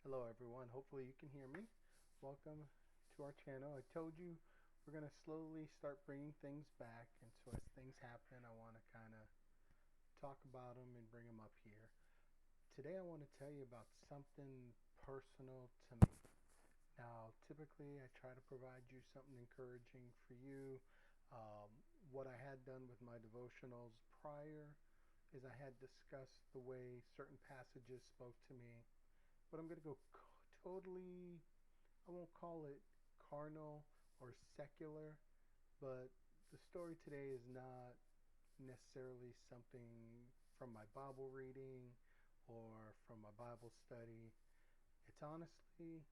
Hello everyone, hopefully you can hear me. Welcome to our channel. I told you we're going to slowly start bringing things back, and so as things happen I want to kind of talk about them and bring them up here. Today I want to tell you about something personal to me. Now typically I try to provide you something encouraging for you. What I had done with my devotionals prior is I had discussed the way certain passages spoke to me, but I'm going to go totally, I won't call it carnal or secular, but the story today is not necessarily something from my Bible reading or from my Bible study. It's honestly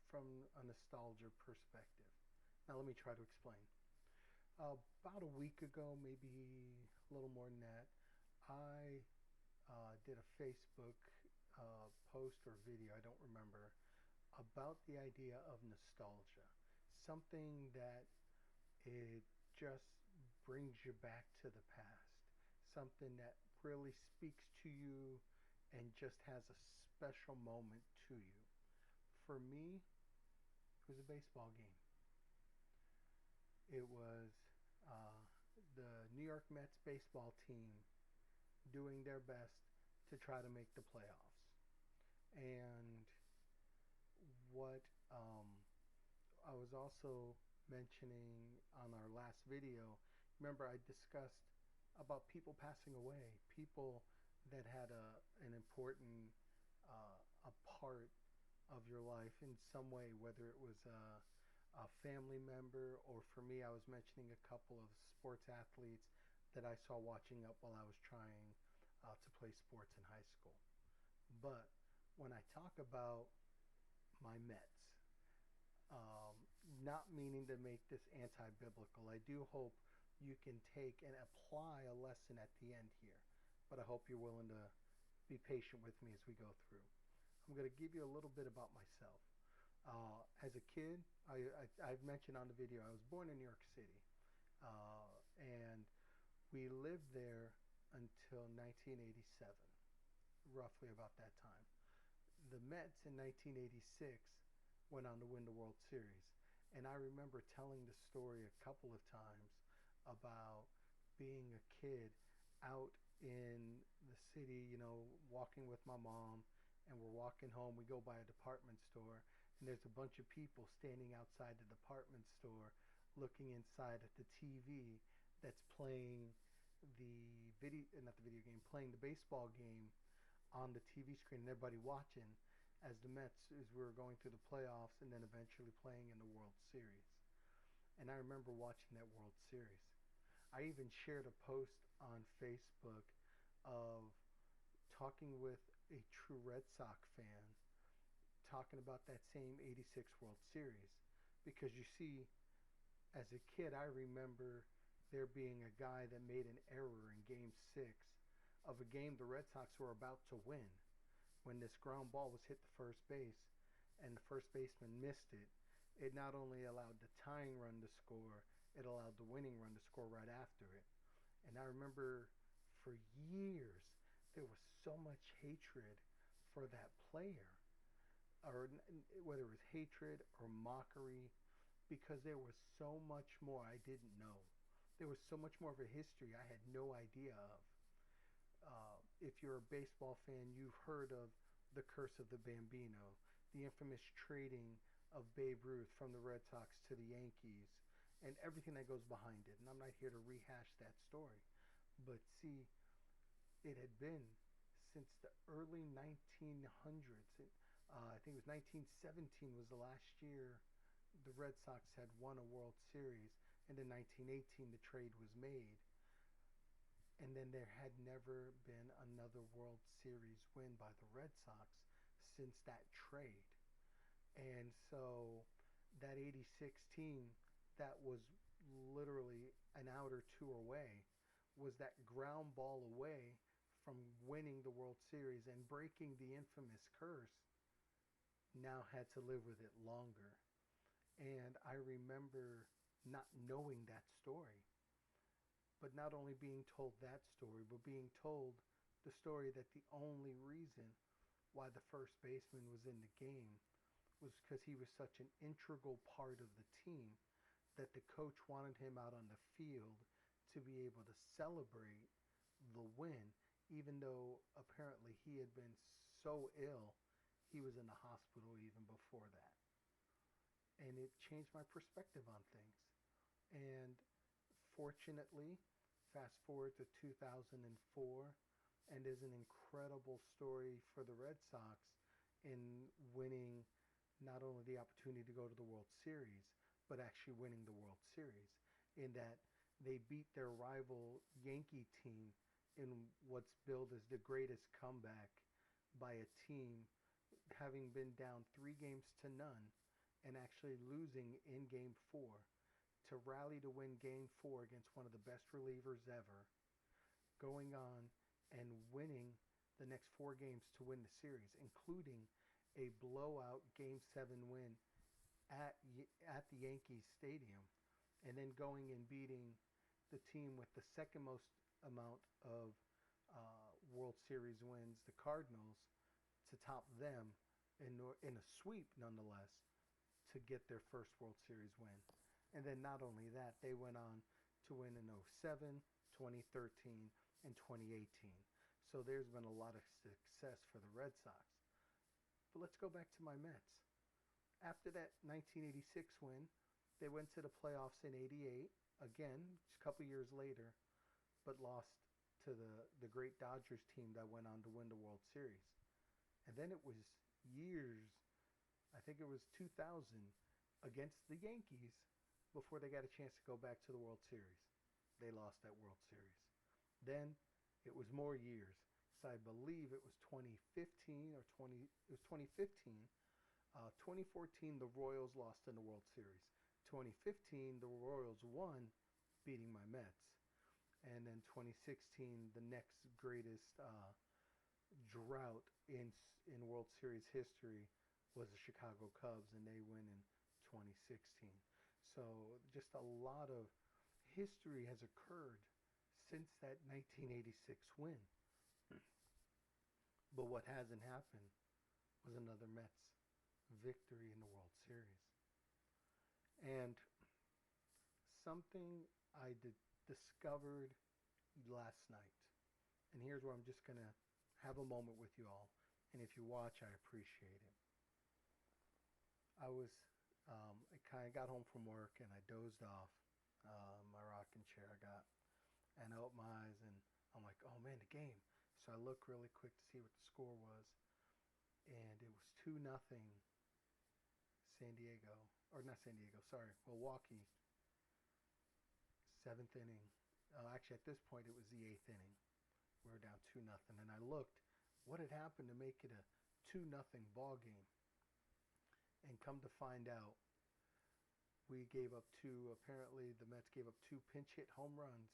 from a nostalgia perspective. Now, let me try to explain. About a week ago, maybe a little more than that, I did a Facebook post or video, I don't remember, about the idea of nostalgia. Something that it just brings you back to the past. Something that really speaks to you and just has a special moment to you. For me, it was a baseball game. It was uh, the New York Mets baseball team doing their best to try to make the playoffs. And what I was also mentioning on our last video, remember I discussed about people passing away, people that had an important a part of your life in some way, whether it was a family member, or for me, I was mentioning a couple of sports athletes that I saw watching up while I was trying to play sports in high school. But when I talk about my Mets, not meaning to make this anti-biblical, I do hope you can take and apply a lesson at the end here. But I hope you're willing to be patient with me as we go through. I'm going to give you a little bit about myself. As a kid, I've mentioned on the video, I was born in New York City. And we lived there until 1987, roughly about that time. The Mets in 1986 went on to win the World Series. And I remember telling the story a couple of times about being a kid out in the city, walking with my mom, and we're walking home. We go by a department store, and there's a bunch of people standing outside the department store looking inside at the TV that's playing the video, not the video game, playing the baseball game on the TV screen, and everybody watching as the Mets, as we were going through the playoffs and then eventually playing in the World Series. And I remember watching that World Series. I even shared a post on Facebook of talking with a true Red Sox fan, talking about that same 86 World Series. Because you see, as a kid, I remember there being a guy that made an error in Game 6 of a game the Red Sox were about to win, when this ground ball was hit to first base and the first baseman missed it. It not only allowed the tying run to score, it allowed the winning run to score right after it. And I remember for years there was so much hatred for that player, or whether it was hatred or mockery, because there was so much more I didn't know. There was so much more of a history I had no idea of. If you're a baseball fan, you've heard of the curse of the Bambino, the infamous trading of Babe Ruth from the Red Sox to the Yankees, and everything that goes behind it. And I'm not here to rehash that story. But see, it had been since the early 1900s. I think it was 1917 was the last year the Red Sox had won a World Series, and in 1918 the trade was made. And then there had never been another World Series win by the Red Sox since that trade. And so that 86 team that was literally an out or two away was that ground ball away from winning the World Series and breaking the infamous curse, now had to live with it longer. And I remember not knowing that story, but not only being told that story, but being told the story that the only reason why the first baseman was in the game was because he was such an integral part of the team that the coach wanted him out on the field to be able to celebrate the win, even though apparently he had been so ill, he was in the hospital even before that. And it changed my perspective on things. And fortunately, fast forward to 2004, and is an incredible story for the Red Sox in winning not only the opportunity to go to the World Series, but actually winning the World Series. In that they beat their rival Yankee team in what's billed as the greatest comeback by a team having been down 3 games to none and actually losing in game four to rally to win game four against one of the best relievers ever, going on and winning the next 4 games to win the series, including a blowout game seven win at the Yankees Stadium, and then going and beating the team with the second most amount of World Series wins, the Cardinals, to top them in a sweep nonetheless to get their first World Series win. And then not only that, they went on to win in 07, 2013, and 2018. So there's been a lot of success for the Red Sox. But let's go back to my Mets. After that 1986 win, they went to the playoffs in 88, again, just a couple years later, but lost to the great Dodgers team that went on to win the World Series. And then it was years, I think it was 2000, against the Yankees before they got a chance to go back to the World Series. They lost that World Series. Then it was more years. So I believe it was 2015 or 2015. 2014, the Royals lost in the World Series. 2015, the Royals won, beating my Mets. And then 2016, the next greatest drought in World Series history was the Chicago Cubs, and they win in 2016. So just a lot of history has occurred since that 1986 win. But what hasn't happened was another Mets victory in the World Series. And something I discovered last night, and here's where I'm just going to have a moment with you all, and if you watch, I appreciate it. I kind of got home from work and I dozed off my rocking chair I got, and I opened my eyes and I'm like, oh man, the game. So I look really quick to see what the score was, and it was 2-0 San Diego, or not San Diego, sorry, Milwaukee, 7th inning. Actually, at this point, it was the 8th inning. We were down 2-0, and I looked what had happened to make it a 2-0 ball game. And come to find out, we gave up apparently the Mets gave up 2 pinch hit home runs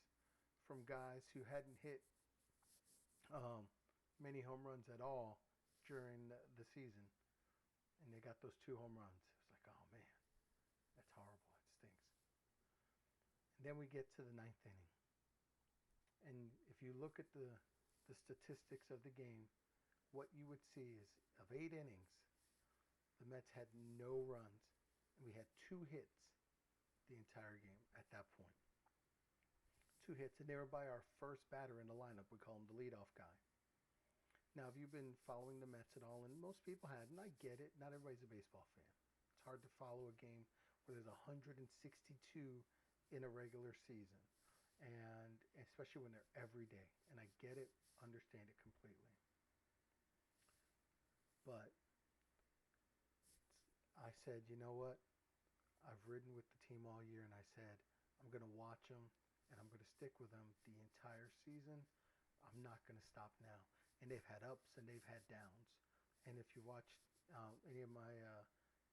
from guys who hadn't hit many home runs at all during the season. And they got those 2 home runs. It was like, oh man, that's horrible. That stinks. And then we get to the 9th inning. And if you look at the statistics of the game, what you would see is of 8 innings, the Mets had no runs. And we had 2 hits the entire game at that point. 2 hits, and they were by our first batter in the lineup. We call him the leadoff guy. Now, if you've been following the Mets at all, and most people had, and I get it, not everybody's a baseball fan. It's hard to follow a game where there's 162 in a regular season, and especially when they're every day. And I get it, understand it completely. But I said, you know what? I've ridden with the team all year, and I said, I'm going to watch them, and I'm going to stick with them the entire season. I'm not going to stop now. And they've had ups and they've had downs. And if you watched any of my,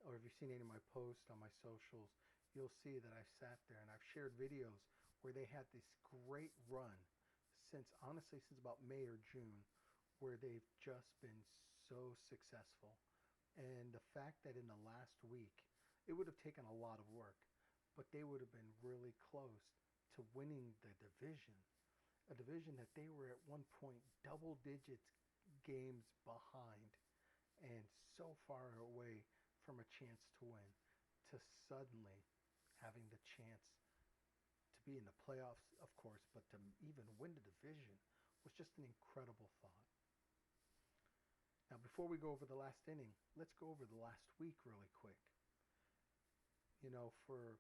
or if you've seen any of my posts on my socials, you'll see that I've sat there and I've shared videos where they had this great run honestly, since about May or June, where they've just been so successful. And the fact that in the last week, it would have taken a lot of work, but they would have been really close to winning the division. A division that they were at one point double digits games behind and so far away from a chance to win, to suddenly having the chance to be in the playoffs, of course, but to even win the division was just an incredible thought. Now, before we go over the last inning, let's go over the last week really quick. For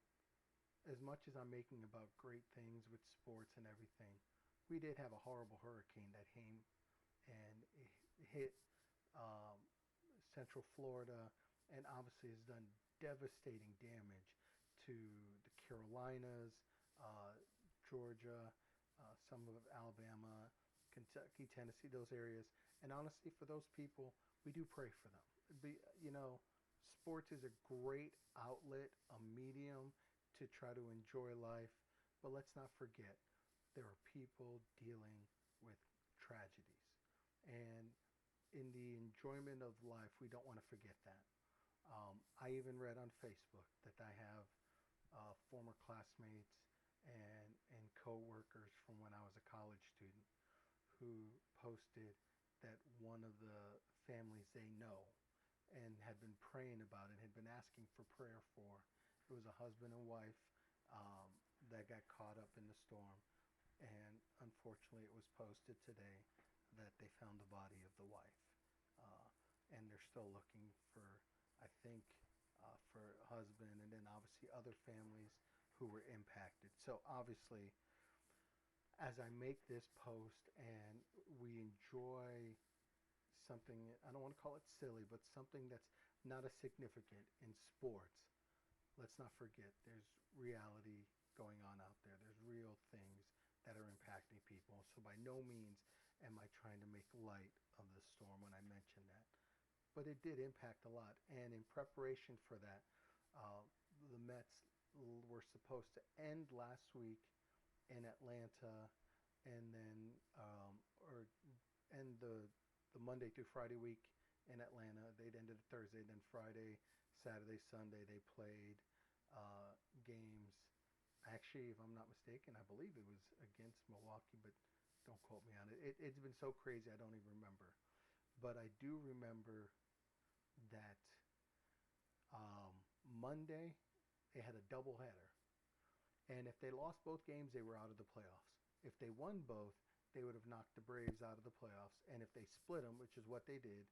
as much as I'm making about great things with sports and everything, we did have a horrible hurricane that came and it hit um, Central Florida and obviously has done devastating damage to the Carolinas, uh, Georgia, some of Alabama, Kentucky, Tennessee, those areas. And honestly, for those people, we do pray for them. Sports is a great outlet, a medium to try to enjoy life. But let's not forget, there are people dealing with tragedies. And in the enjoyment of life, we don't want to forget that. I even read on Facebook that I have former classmates and co-workers from when I was a college student who posted that one of the families they know and had been praying about it, had been asking for prayer for. It was a husband and wife um, that got caught up in the storm, and unfortunately, it was posted today that they found the body of the wife, uh, and they're still looking for, I think, for husband, and then obviously other families who were impacted. So obviously, as I make this post and we enjoy something, I don't want to call it silly, but something that's not as significant in sports, let's not forget there's reality going on out there. There's real things that are impacting people. So by no means am I trying to make light of the storm when I mention that. But it did impact a lot. And in preparation for that, uh, the Mets were supposed to end last week in Atlanta, and then or end the Monday through Friday week in Atlanta. They'd ended Thursday, then Friday, Saturday, Sunday they played games. Actually, if I'm not mistaken, I believe it was against Milwaukee, but don't quote me on it. It's been so crazy I don't even remember. But I do remember that Monday they had a doubleheader, and if they lost both games, they were out of the playoffs. If they won both, they would have knocked the Braves out of the playoffs. And if they split them, which is what they did,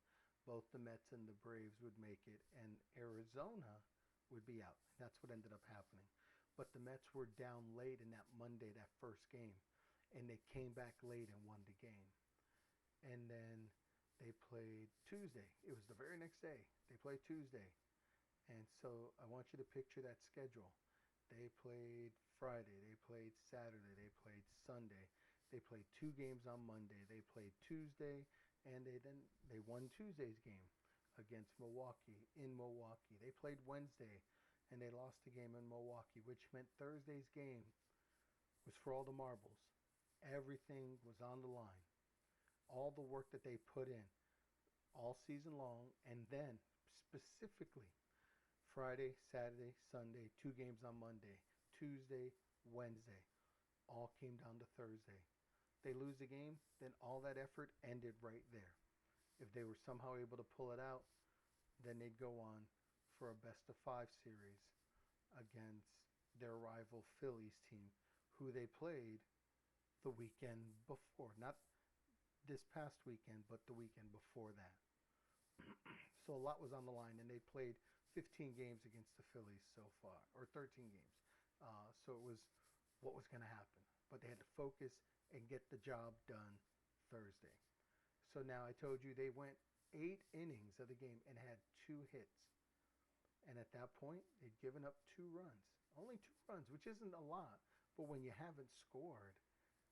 both the Mets and the Braves would make it, and Arizona would be out. That's what ended up happening. But the Mets were down late in that Monday, that first game, and they came back late and won the game. And then they played Tuesday. It was the very next day. They played Tuesday. And so I want you to picture that schedule. They played Friday, they played Saturday, they played Sunday. They played two games on Monday. They played Tuesday, and they won Tuesday's game against Milwaukee in Milwaukee. They played Wednesday, and they lost the game in Milwaukee, which meant Thursday's game was for all the marbles. Everything was on the line. All the work that they put in all season long, and then specifically Friday, Saturday, Sunday, two games on Monday, Tuesday, Wednesday, all came down to Thursday. They lose the game, then all that effort ended right there. If they were somehow able to pull it out, then they'd go on for a best of five series against their rival Phillies team, who they played the weekend before. Not this past weekend, but the weekend before that. So a lot was on the line, and they played 15 games against the Phillies so far, or 13 games. So it was what was going to happen. But they had to focus and get the job done Thursday. So now I told you they went 8 innings of the game and had 2 hits. And at that point, they'd given up 2 runs. Only 2 runs, which isn't a lot. But when you haven't scored,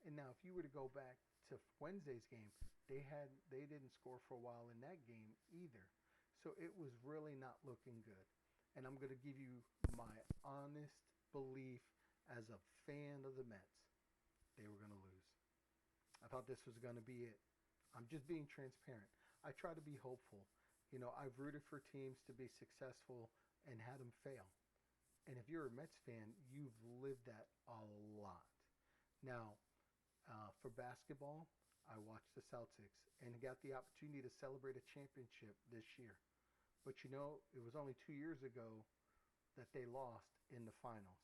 and now if you were to go back to Wednesday's game, they didn't score for a while in that game either. So it was really not looking good. And I'm going to give you my honest belief as a fan of the Mets. They were going to lose. I thought this was going to be it. I'm just being transparent. I try to be hopeful. I've rooted for teams to be successful and had them fail. And if you're a Mets fan, you've lived that a lot. Now, for basketball, I watched the Celtics and got the opportunity to celebrate a championship this year. But you know, it was only 2 years ago that they lost in the finals.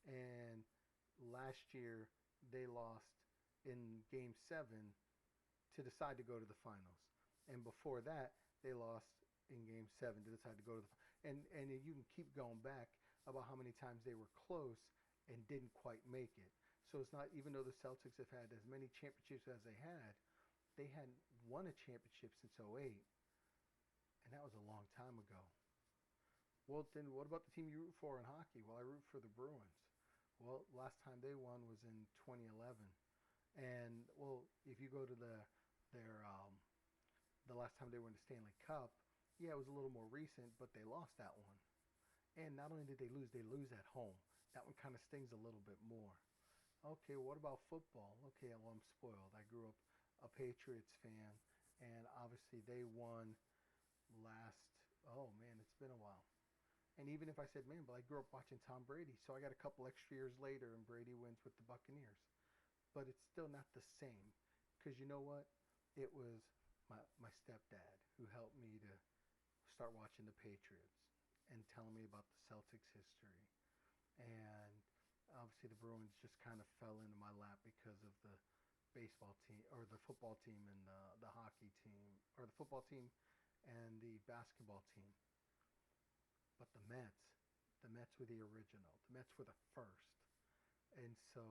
And last year, they lost in game seven to decide to go to the finals. And before that, they lost in game seven to decide to go to the and you can keep going back about how many times they were close and didn't quite make it. So it's not, even though the Celtics have had as many championships as they hadn't won a championship since '08, and that was a long time ago. Well, then what about the team you root for in hockey? Well, I root for the Bruins. Well, last time they won was in 2011, and well, if you go to the last time they won the Stanley Cup, yeah, it was a little more recent, but they lost that one. And not only did they lose at home. That one kind of stings a little bit more. Okay, what about football? Okay, well, I'm spoiled. I grew up a Patriots fan, and obviously they won last. Oh man, it's been a while. And even if I said, man, but I grew up watching Tom Brady, so I got a couple extra years later, and Brady wins with the Buccaneers. But it's still not the same, because you know what? It was my stepdad who helped me to start watching the Patriots and telling me about the Celtics history. And obviously the Bruins just kind of fell into my lap because of the baseball team or the football team and the hockey team or the football team and the basketball team. But the Mets were the original. The Mets were the first. And so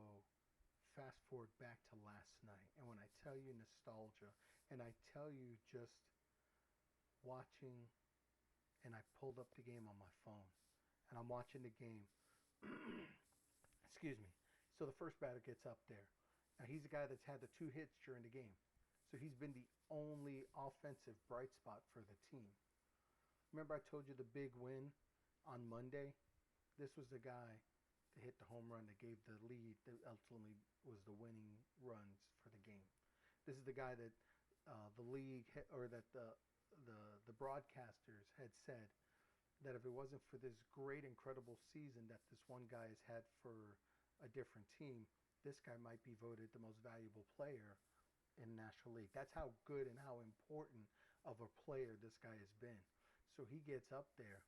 fast forward back to last night. And when I tell you nostalgia and I tell you just watching, and I pulled up the game on my phone and I'm watching the game. Excuse me. So the first batter gets up there. Now he's the guy that's had the 2 hits during the game. So he's been the only offensive bright spot for the team. Remember I told you the big win on Monday? This was the guy that hit the home run that gave the lead that ultimately was the winning runs for the game. This is the guy that the league or that the broadcasters had said that if it wasn't for this great, incredible season that this one guy has had for a different team, this guy might be voted the most valuable player in the National League. That's how good and how important of a player this guy has been. So he gets up there,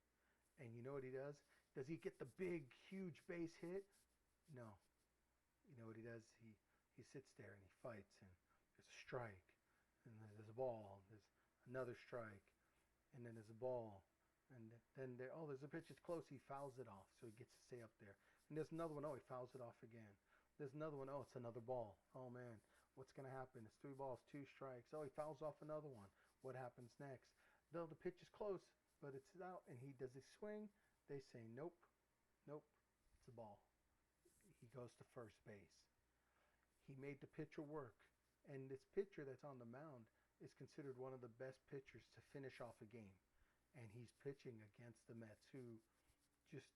and you know what he does? Does he get the big, huge base hit? No. You know what he does? He sits there and he fights, and there's a strike, and there's a ball, there's another strike, and then there's a ball, and then there's a pitch, it's close, he fouls it off, so he gets to stay up there. And there's another one, he fouls it off again. There's another one, it's another ball. Oh man, what's going to happen? It's 3 balls, 2 strikes. He fouls off another one. What happens next? No, the pitch is close, but it's out, and does he swing? They say, nope, it's a ball. He goes to first base. He made the pitcher work, and this pitcher that's on the mound is considered one of the best pitchers to finish off a game. And he's pitching against the Mets, who just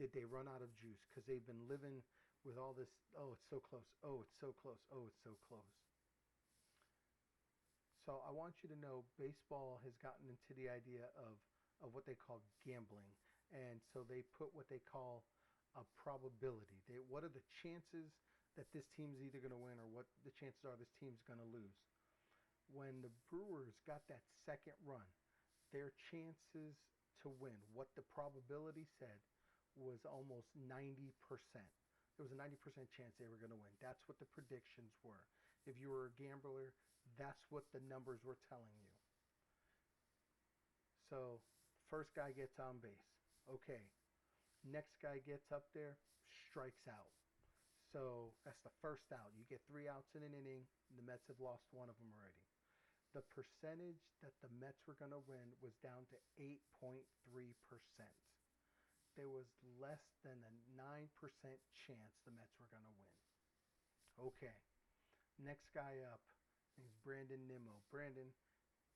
did they run out of juice because they've been living with all this, it's so close, it's so close, it's so close. So I want you to know baseball has gotten into the idea of what they call gambling. And so they put what they call a probability. What are the chances that this team's either going to win or what the chances are this team's going to lose? When the Brewers got that second run, their chances to win, what the probability said, was almost 90%. There was a 90% chance they were going to win. That's what the predictions were. If you were a gambler, that's what the numbers were telling you. So, first guy gets on base. Okay. Next guy gets up there, strikes out. So, that's the first out. You get 3 outs in an inning. The Mets have lost one of them already. The percentage that the Mets were going to win was down to 8.3%. There was less than a 9% chance the Mets were going to win. Okay. Next guy up is Brandon Nimmo. Brandon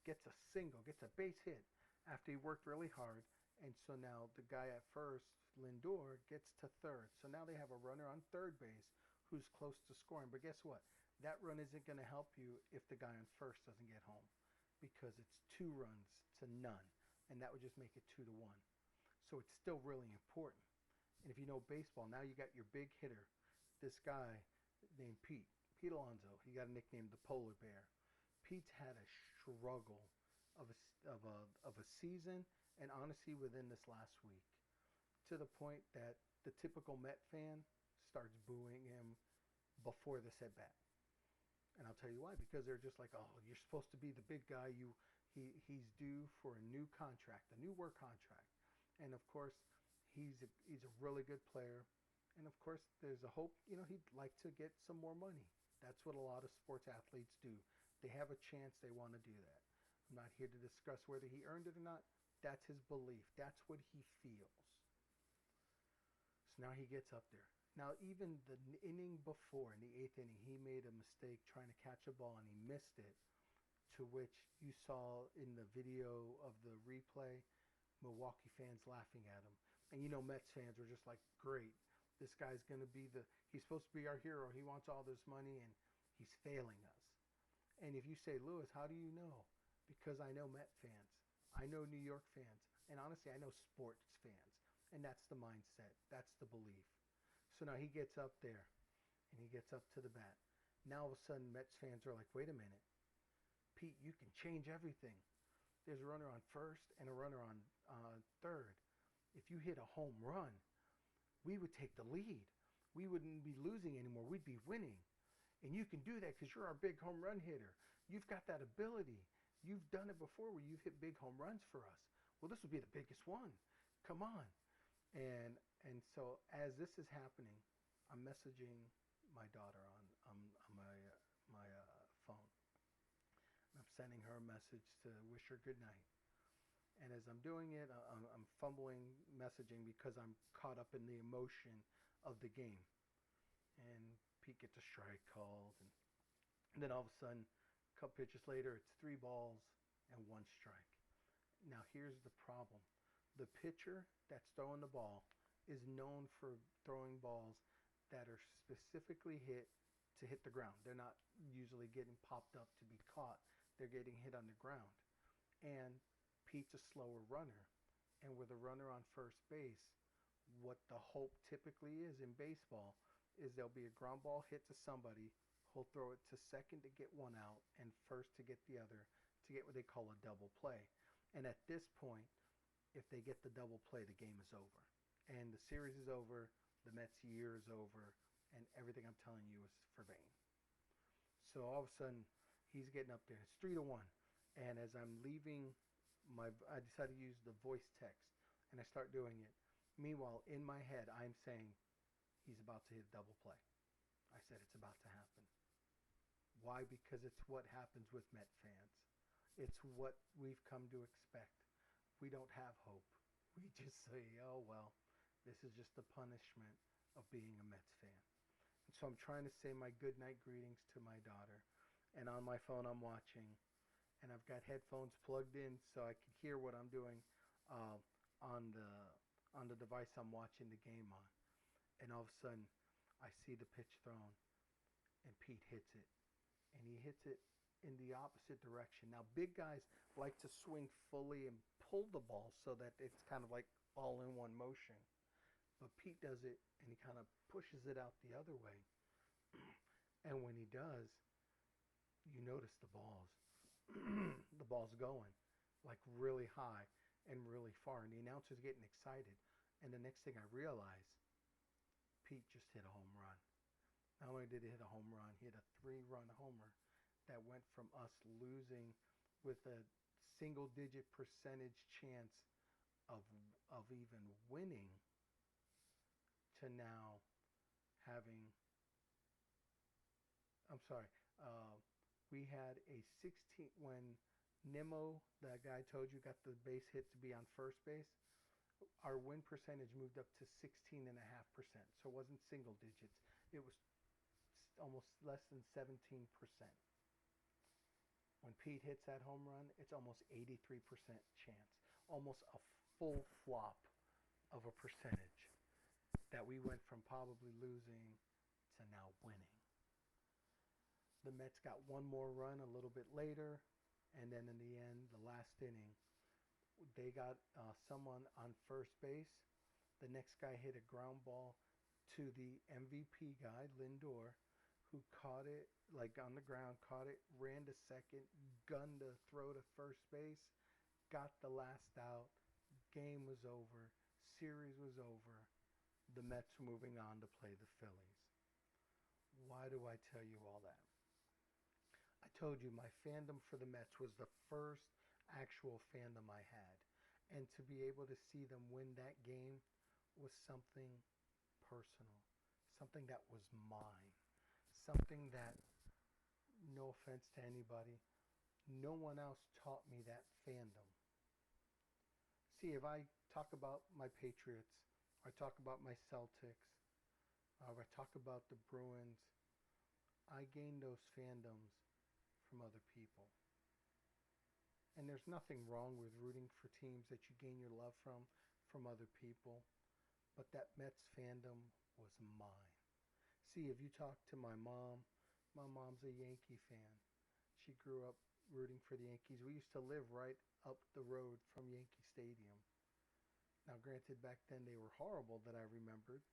gets a single, gets a base hit after he worked really hard. And so now the guy at first, Lindor, gets to third. So now they have a runner on third base who's close to scoring. But guess what? That run isn't going to help you if the guy on first doesn't get home, because it's 2 runs to none, and that would just make it 2-1. So it's still really important. And if you know baseball, now you got your big hitter, this guy named Pete Pete Alonso. He got a nickname, the Polar Bear. Pete's had a struggle of a season, and honestly, within this last week, to the point that the typical Met fan starts booing him before this at bat. And I'll tell you why. Because they're just like, oh, you're supposed to be the big guy. He's due for a new contract, a new work contract. And of course, he's a really good player. And of course, there's a hope, he'd like to get some more money. That's what a lot of sports athletes do. They have a chance, they want to do that. I'm not here to discuss whether he earned it or not. That's his belief. That's what he feels. So now he gets up there. Now, even the inning before, in the 8th inning, he made a mistake trying to catch a ball, and he missed it, to which you saw in the video of the replay, Milwaukee fans laughing at him. And Mets fans were just like, great, this guy's going to be he's supposed to be our hero. He wants all this money, and he's failing us. And if you say, Lewis, how do you know? Because I know Met fans. I know New York fans. And honestly, I know sports fans. And that's the mindset. That's the belief. So now he gets up there, and he gets up to the bat. Now all of a sudden, Mets fans are like, wait a minute. Pete, you can change everything. There's a runner on first and a runner on third. If you hit a home run, we would take the lead. We wouldn't be losing anymore. We'd be winning. And you can do that because you're our big home run hitter. You've got that ability. You've done it before where you've hit big home runs for us. Well, this will be the biggest one. Come on. And so as this is happening, I'm messaging my daughter on my phone. I'm sending her a message to wish her good night. And as I'm doing it, I'm fumbling messaging because I'm caught up in the emotion of the game. And Pete gets a strike called, and then all of a sudden, a couple pitches later, it's 3 balls and 1 strike. Now here's the problem. The pitcher that's throwing the ball is known for throwing balls that are specifically hit to hit the ground. They're not usually getting popped up to be caught. They're getting hit on the ground. And Pete's a slower runner. And with a runner on first base, what the hope typically is in baseball is there'll be a ground ball hit to somebody. He'll throw it to second to get one out and first to get the other to get what they call a double play. And at this point, if they get the double play, the game is over. And the series is over, the Mets' year is over, and everything I'm telling you is for vain. So all of a sudden, he's getting up there. It's 3-1. And as I'm leaving, I decided to use the voice text, and I start doing it. Meanwhile, in my head, I'm saying, he's about to hit a double play. I said it's about to happen. Why? Because it's what happens with Met fans. It's what we've come to expect. We don't have hope. We just say, oh, well, this is just the punishment of being a Mets fan. And so I'm trying to say my good night greetings to my daughter. And on my phone, I'm watching. And I've got headphones plugged in so I can hear what I'm doing on the device I'm watching the game on. And all of a sudden, I see the pitch thrown, and Pete hits it. And he hits it in the opposite direction. Now, big guys like to swing fully and pull the ball so that it's kind of like all in one motion. But Pete does it, and he kind of pushes it out the other way. And when he does, you notice the ball's going like really high and really far. And the announcer's getting excited. And the next thing I realize, Pete just hit a home run. Not only did he hit a home run, he hit a 3-run homer that went from us losing with a single-digit percentage chance of even winning to now having, we had a 16, when Nimmo, that guy I told you, got the base hit to be on first base, our win percentage moved up to 16.5%. So it wasn't single digits. It was almost less than 17%. When Pete hits that home run, it's almost 83% chance. Almost a full flop of a percentage that we went from probably losing to now winning. The Mets got one more run a little bit later, and then in the end, the last inning, they got someone on first base. The next guy hit a ground ball to the MVP guy, Lindor, who caught it like on the ground, caught it, ran to second, gunned to throw to first base, got the last out. Game was over. Series was over. The Mets were moving on to play the Phillies. Why do I tell you all that? I told you my fandom for the Mets was the first actual fandom I had. And to be able to see them win that game was something personal, something that was mine, something that, no offense to anybody, no one else taught me that fandom. See, if I talk about my Patriots, or I talk about my Celtics, or I talk about the Bruins, I gained those fandoms from other people. And there's nothing wrong with rooting for teams that you gain your love from other people. But that Mets fandom was mine. See, if you talk to my mom's a Yankee fan. She grew up rooting for the Yankees. We used to live right up the road from Yankee Stadium. Now, granted, back then they were horrible that I remembered,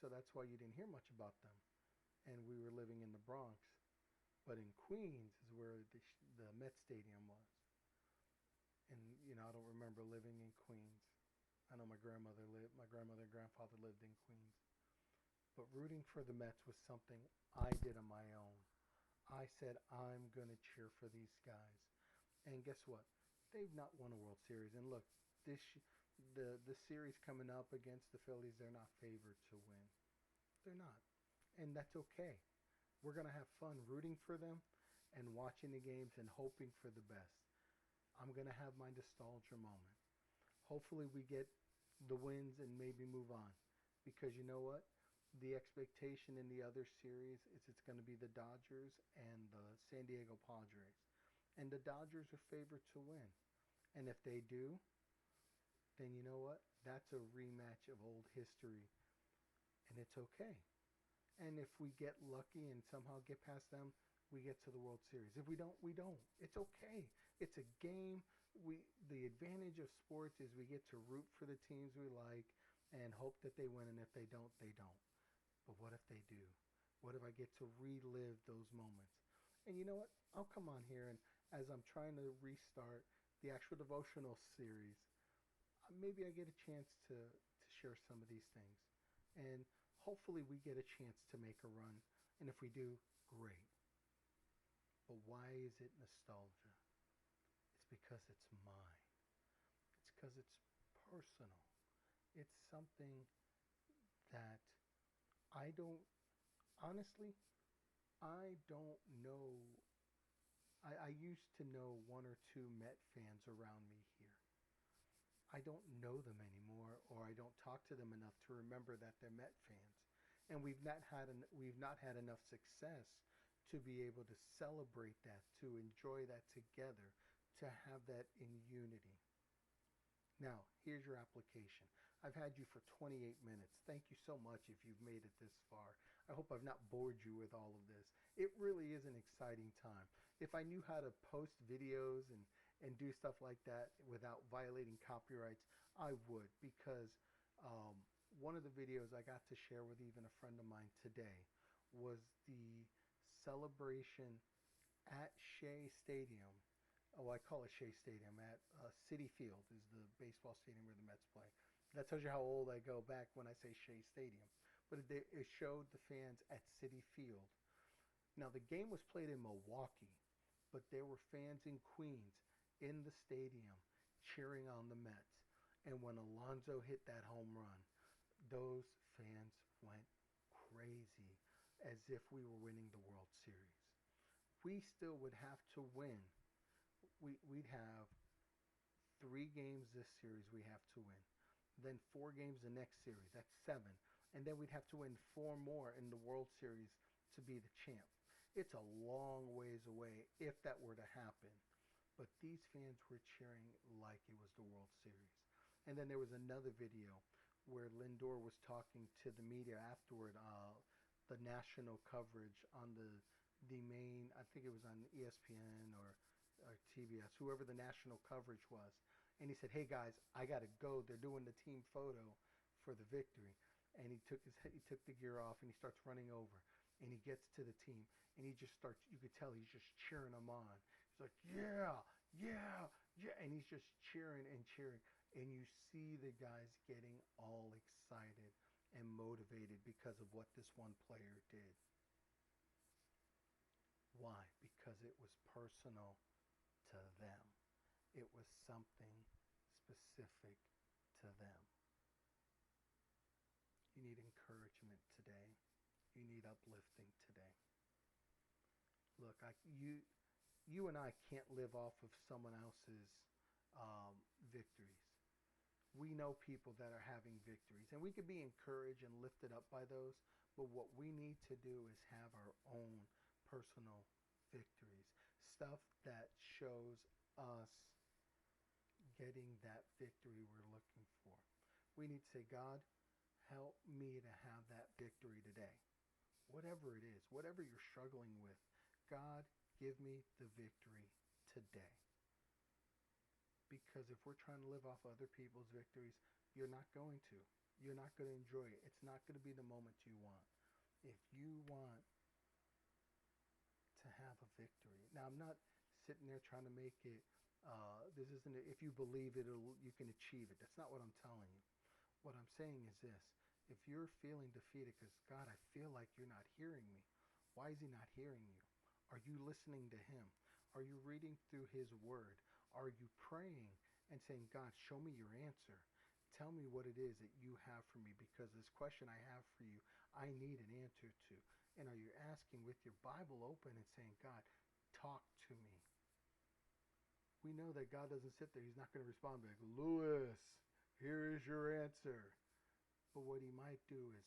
so that's why you didn't hear much about them. And we were living in the Bronx. But in Queens is where the Met Stadium was. And, I don't remember living in Queens. I know my grandmother and grandfather lived in Queens. But rooting for the Mets was something I did on my own. I said, I'm going to cheer for these guys. And guess what? They've not won a World Series. And look, the series coming up against the Phillies, they're not favored to win. They're not. And that's okay. We're going to have fun rooting for them and watching the games and hoping for the best. I'm going to have my nostalgia moment. Hopefully we get the wins and maybe move on. Because you know what? The expectation in the other series is it's going to be the Dodgers and the San Diego Padres. And the Dodgers are favored to win. And if they do, then you know what? That's a rematch of old history. And it's okay. And if we get lucky and somehow get past them, we get to the World Series. If we don't, we don't. It's okay. It's a game. The advantage of sports is we get to root for the teams we like and hope that they win, and if they don't, they don't. But what if they do? What if I get to relive those moments? And you know what? I'll come on here, and as I'm trying to restart the actual devotional series, maybe I get a chance to share some of these things. And hopefully we get a chance to make a run. And if we do, great. But why is it nostalgia? It's because it's mine. It's because it's personal. It's something that I don't, honestly, I don't know. I used to know one or two Met fans around me here. I don't know them anymore, or I don't talk to them enough to remember that they're Met fans. And we've not had enough success to be able to celebrate that, to enjoy that together, to have that in unity. Now, here's your application. I've had you for 28 minutes. Thank you so much if you've made it this far. I hope I've not bored you with all of this. It really is an exciting time. If I knew how to post videos and do stuff like that without violating copyrights, I would, because one of the videos I got to share with even a friend of mine today was the celebration at Shea Stadium. Oh, I call it Shea Stadium. At Citi Field is the baseball stadium where the Mets play. That tells you how old I go back when I say Shea Stadium. But it showed the fans at Citi Field. Now, the game was played in Milwaukee, but there were fans in Queens in the stadium cheering on the Mets. And when Alonso hit that home run, those fans went crazy as if we were winning the World Series. We still would have to win. We'd have 3 games this series we have to win. Then 4 games the next series. That's 7. And then we'd have to win 4 more in the World Series to be the champ. It's a long ways away if that were to happen. But these fans were cheering like it was the World Series. And then there was another video where Lindor was talking to the media afterward, the national coverage on the main, I think it was on ESPN or TBS, whoever the national coverage was. And he said, "Hey guys, I got to go. They're doing the team photo for the victory." And he took the gear off and he starts running over. and he gets to the team, and he just starts, you could tell he's just cheering them on. He's like, yeah, yeah, yeah, and he's just cheering and cheering, and you see the guys getting all excited and motivated because of what this one player did. Why? Because it was personal to them. It was something specific to them. You need encouragement today. You need uplifting today. Look, you and I can't live off of someone else's victories. We know people that are having victories, and we can be encouraged and lifted up by those. But what we need to do is have our own personal victories, stuff that shows us getting that victory we're looking for. We need to say, God, help me to have that victory today. Whatever it is, whatever you're struggling with, God, give me the victory today. Because if we're trying to live off other people's victories, you're not going to. You're not going to enjoy it. It's not going to be the moment you want. If you want to have a victory. Now, I'm not sitting there trying to make it, this isn't, if you believe it, you can achieve it. That's not what I'm telling you. What I'm saying is this. If you're feeling defeated because, God, I feel like you're not hearing me. Why is he not hearing you? Are you listening to him? Are you reading through his word? Are you praying and saying, God, show me your answer. Tell me what it is that you have for me, because this question I have for you, I need an answer to. And are you asking with your Bible open and saying, God, talk to me? We know that God doesn't sit there. He's not going to respond like, Lewis, here is your answer. But what he might do is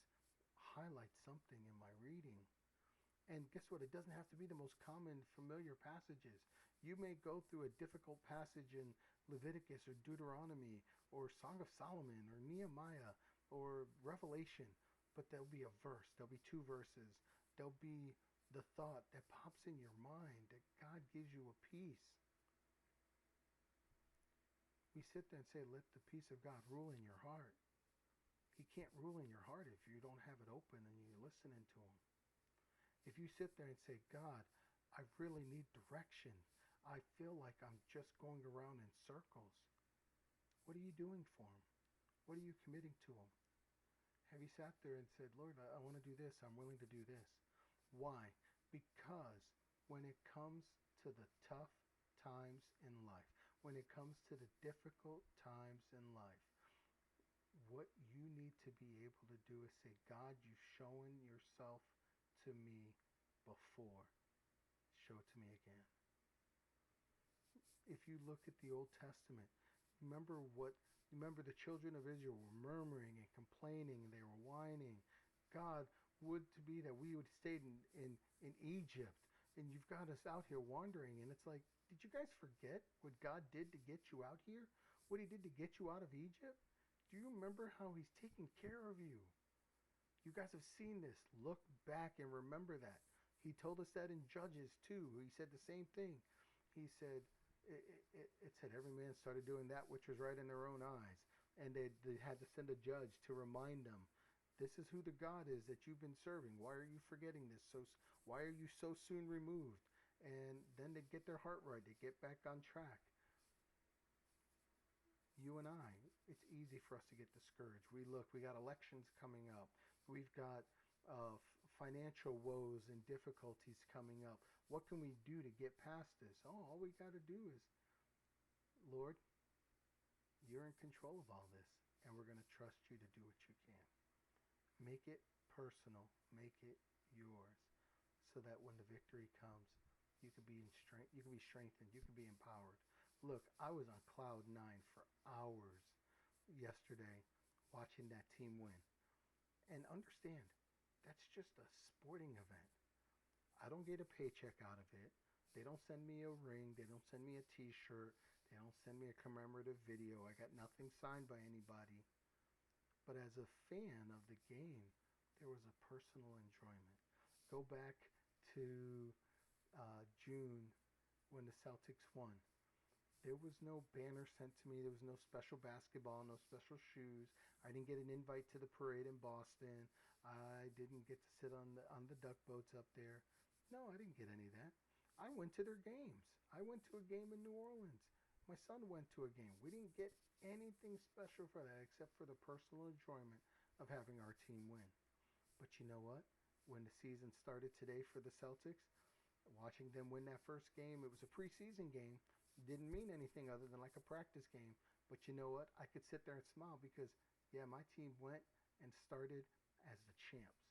highlight something in my reading. And guess what? It doesn't have to be the most common, familiar passages. You may go through a difficult passage in Leviticus or Deuteronomy or Song of Solomon or Nehemiah or Revelation, but there'll be a verse. There'll be two verses. There'll be the thought that pops in your mind that God gives you a peace. We sit there and say, let the peace of God rule in your heart. He can't rule in your heart if you don't have it open and you're listening to him. If you sit there and say, God, I really need direction. I feel like I'm just going around in circles. What are you doing for him? What are you committing to him? Have you sat there and said, Lord, I want to do this. I'm willing to do this. Why? Because when it comes to the tough times in life, when it comes to the difficult times in life, what you need to be able to do is say, God, you've shown yourself to me before. Show it to me again. If you look at the Old Testament, remember the children of Israel were murmuring and complaining, and they were whining. God, would to be that we would stay in Egypt, and you've got us out here wandering. And it's like, did you guys forget what God did to get you out here? What he did to get you out of Egypt? Do you remember how he's taking care of you? You guys have seen this. Look back and remember that. He told us that in Judges too. He said the same thing. He said, it said every man started doing that which was right in their own eyes. And they had to send a judge to remind them, this is who the God is that you've been serving. Why are you forgetting this? Why are you so soon removed? And then they get their heart right. They get back on track. You and I, it's easy for us to get discouraged. We got elections coming up. We've got financial woes and difficulties coming up. What can we do to get past this? Oh, all we got to do is, Lord, you're in control of all this, and we're going to trust you to do what you can. Make it personal. Make it yours, so that when the victory comes, you can be strengthened. You can be empowered. Look, I was on cloud 9 for hours yesterday watching that team win. And understand, that's just a sporting event. I don't get a paycheck out of it. They don't send me a ring. They don't send me a t-shirt. They don't send me a commemorative video. I got nothing signed by anybody. But as a fan of the game, there was a personal enjoyment. Go back to June when the Celtics won. There was no banner sent to me. There was no special basketball, no special shoes. I didn't get an invite to the parade in Boston. I didn't get to sit on the duck boats up there. No, I didn't get any of that. I went to their games. I went to a game in New Orleans. My son went to a game. We didn't get anything special for that except for the personal enjoyment of having our team win. But you know what? When the season started today for the Celtics, watching them win that first game, it was a preseason game. Didn't mean anything other than like a practice game. But you know what? I could sit there and smile because, yeah, my team went and started as the champs.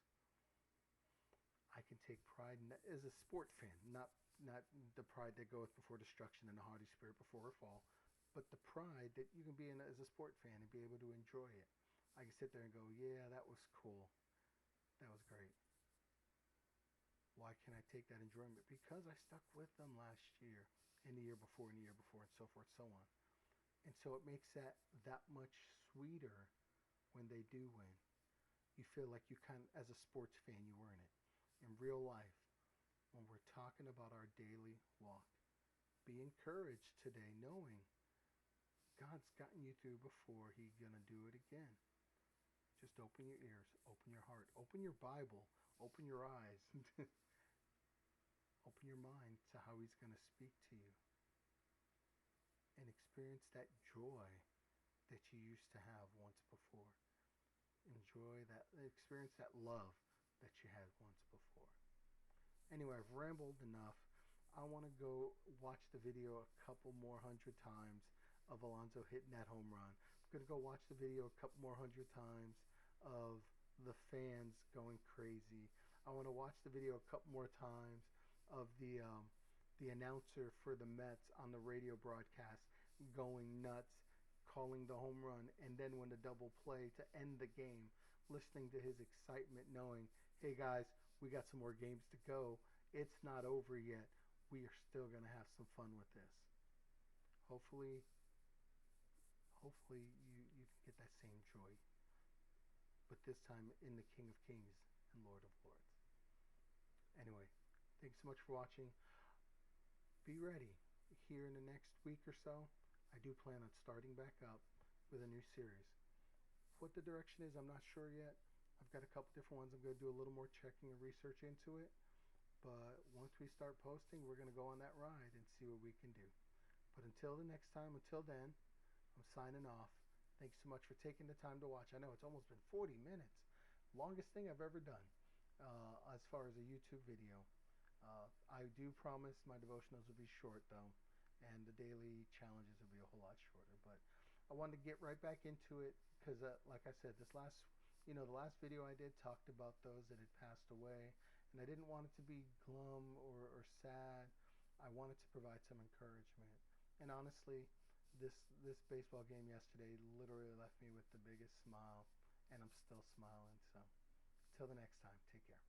I can take pride in that as a sport fan, not the pride that goeth before destruction and the haughty spirit before a fall, but the pride that you can be in as a sport fan and be able to enjoy it. I can sit there and go, yeah, that was cool. That was great. Why can I take that enjoyment? Because I stuck with them last year and the year before and the year before and so forth, so on. And so it makes that much sweeter when they do win. You feel like you kind of, as a sports fan, you earn it. In real life, when we're talking about our daily walk, be encouraged today knowing God's gotten you through before. He's going to do it again. Just open your ears, open your heart, open your Bible, open your eyes, open your mind to how He's going to speak to you and experience that joy that you used to have once before. Enjoy that, experience that love that you had once before. Anyway, I've rambled enough. I want to go watch the video a couple more hundred times of Alonso hitting that home run. I'm going to go watch the video a couple more hundred times of the fans going crazy. I want to watch the video a couple more times of the announcer for the Mets on the radio broadcast going nuts, calling the home run, and then when the double play to end the game, listening to his excitement, knowing, hey guys, we got some more games to go. It's not over yet. We are still going to have some fun with this. Hopefully you can get that same joy, but this time in the King of Kings and Lord of Lords. Anyway, thanks so much for watching. Be ready. Here in the next week or so, I do plan on starting back up with a new series. What the direction is, I'm not sure yet. I've got a couple different ones. I'm going to do a little more checking and research into it. But once we start posting, we're going to go on that ride and see what we can do. But until the next time, until then, I'm signing off. Thanks so much for taking the time to watch. I know it's almost been 40 minutes. Longest thing I've ever done as far as a YouTube video. I do promise my devotionals will be short, though. And the daily challenges will be a whole lot shorter. But I wanted to get right back into it because, like I said, the last video I did talked about those that had passed away. And I didn't want it to be glum or sad. I wanted to provide some encouragement. And honestly, this baseball game yesterday literally left me with the biggest smile, and I'm still smiling. So, till the next time, take care.